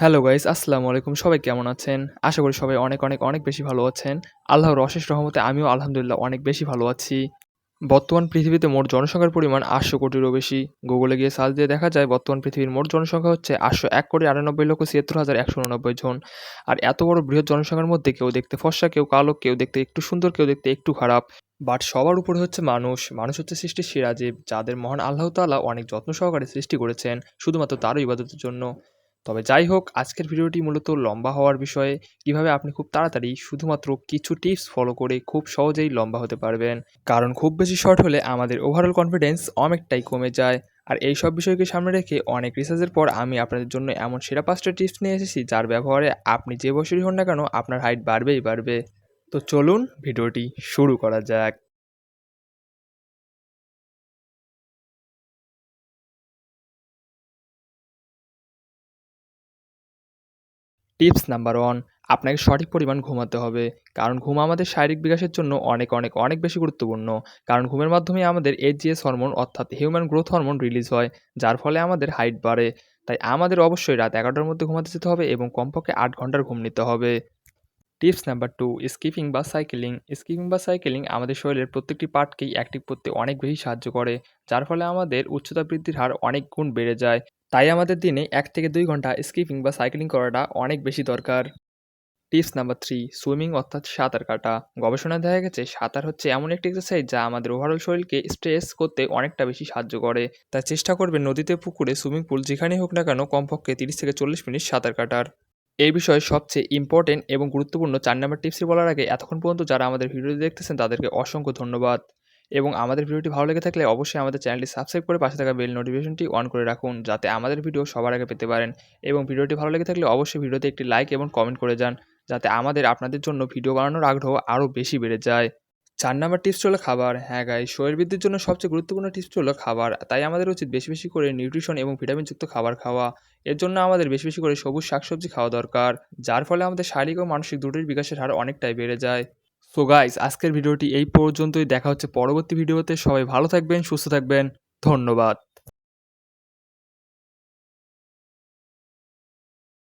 Hello guys, আসসালামু আলাইকুম। সবাই কেমন আছেন? আশা করি সবাই অনেক বেশি ভালো আছেন। আল্লাহর অশেষ রহমতে আমিও আলহামদুলিল্লাহ অনেক বেশি ভালো আছি। বর্তমান পৃথিবীতে মোট জনসংখ্যার পরিমাণ ৮০০ কোটিরও বেশি। গুগলে গিয়ে সার্চ দিয়ে দেখা যায় বর্তমান পৃথিবীর মোট জনসংখ্যা হচ্ছে ৮০১,৯৮,৭৬,১৬৯ জন। আর এত বড় বৃহৎ জনসংখ্যার মধ্যে কেউ দেখতে ফর্সা, কেউ কালো, কেউ দেখতে একটু সুন্দর, কেউ দেখতে একটু খারাপ। বাট সবার উপরে হচ্ছে মানুষ। মানুষ হচ্ছে সৃষ্টির সেরা জীব, যাদের মহান আল্লাহ তাআলা অনেক যত্ন সহকারে সৃষ্টি করেছেন শুধুমাত্র তারই ইবাদতের জন্য। তবে যাই হোক, আজকের ভিডিওটি মূলত লম্বা হওয়ার বিষয়ে, কিভাবে আপনি খুব তাড়াতাড়ি শুধুমাত্র কিছু টিপস ফলো করে খুব সহজেই লম্বা হতে পারবেন। কারণ খুব বেশি শর্ট হলে আমাদের ওভারঅল কনফিডেন্স অনেকটাই কমে যায়। আর এই সব বিষয়কে সামনে রেখে অনেক রিসার্চের পর আমি আপনাদের জন্য এমন সেরা 5টা টিপস নিয়ে এসেছি, যার ব্যবহারে আপনি যে বয়সেরই হন না কেন আপনার হাইট বাড়বেই বাড়বে। তো চলুন ভিডিওটি শুরু করা যাক। টিপস নাম্বার 1, আপনাকে সঠিক পরিমাণ ঘুমাতে হবে। কারণ ঘুম আমাদের শারীরিক বিকাশের জন্য অনেক বেশি গুরুত্বপূর্ণ। কারণ ঘুমের মাধ্যমেই আমাদের এইচজিএস হরমোন অর্থাৎ হিউম্যান গ্রোথ হরমোন রিলিজ হয়, যার ফলে আমাদের হাইট বাড়ে। তাই আমাদের অবশ্যই রাত 11টার মধ্যে ঘুমাতে যেতে হবে এবং কমপক্ষে 8 ঘন্টার ঘুম নিতে হবে। টিপস নাম্বার 2, স্কিপিং বা সাইকেলিং। স্কিপিং বা সাইকেলিং আমাদের শরীরের প্রত্যেকটি পার্টকেই অ্যাক্টিভ করতে অনেক বেশি সাহায্য করে, যার ফলে আমাদের উচ্চতা বৃদ্ধির হার অনেক গুণ বেড়ে যায়। তাই আমাদের দিনে 1 থেকে 2 ঘন্টা স্কিপিং বা সাইকেলিং করাটা অনেক বেশি দরকার। টিপস নাম্বার 3, সুইমিং অর্থাৎ সাঁতার কাটা। গবেষণায় দেখা গেছে সাঁতার হচ্ছে এমন একটি এক্সারসাইজ যা আমাদের ওভারঅল শরীরকে স্ট্রেস করতে অনেকটা বেশি সাহায্য করে। তাই চেষ্টা করবেন নদীতে, পুকুরে, সুইমিং পুল যেখানেই হোক না কেন কমপক্ষে 30 থেকে 40 মিনিট সাঁতার কাটার। এই বিষয়ে সবচেয়ে ইম্পর্টেন্ট এবং গুরুত্বপূর্ণ 4 নাম্বার টিপসটি বলার আগে এতক্ষণ পর্যন্ত যারা আমাদের ভিডিওটি দেখতেছেন তাদেরকে অসংখ্য ধন্যবাদ। এবং আমাদের ভিডিওটি ভালো লেগে থাকলে অবশ্যই আমাদের চ্যানেলটি সাবস্ক্রাইব করে পাশে থাকা বেল নোটিফিকেশনটি অন করে রাখুন, যাতে আমাদের ভিডিও সবার আগে পেতে পারেন। এবং ভিডিওটি ভালো লেগে থাকলে অবশ্যই ভিডিওতে একটি লাইক এবং কমেন্ট করে যান, যাতে আমাদের আপনাদের জন্য ভিডিও বানানোর আগ্রহ আরও বেশি বেড়ে যায়। 4 নাম্বার টিপস হলো খাবার। হ্যাঁ গাইস, শরীর বৃদ্ধির জন্য সবচেয়ে গুরুত্বপূর্ণ টিপস হলো খাবার। তাই আমাদের উচিত বেশি করে নিউট্রিশন এবং ভিটামিনযুক্ত খাবার খাওয়া। এর জন্য আমাদের বেশি করে সবুজ শাকসবজি খাওয়া দরকার, যার ফলে আমাদের শারীরিক ও মানসিক দুটোর বিকাশের হার অনেকটাই বেড়ে যায়। সো গাইস, আজকের ভিডিওটি এই পর্যন্তই। দেখা হচ্ছে পরবর্তী ভিডিওতে। সবাই ভালো থাকবেন, সুস্থ থাকবেন। ধন্যবাদ।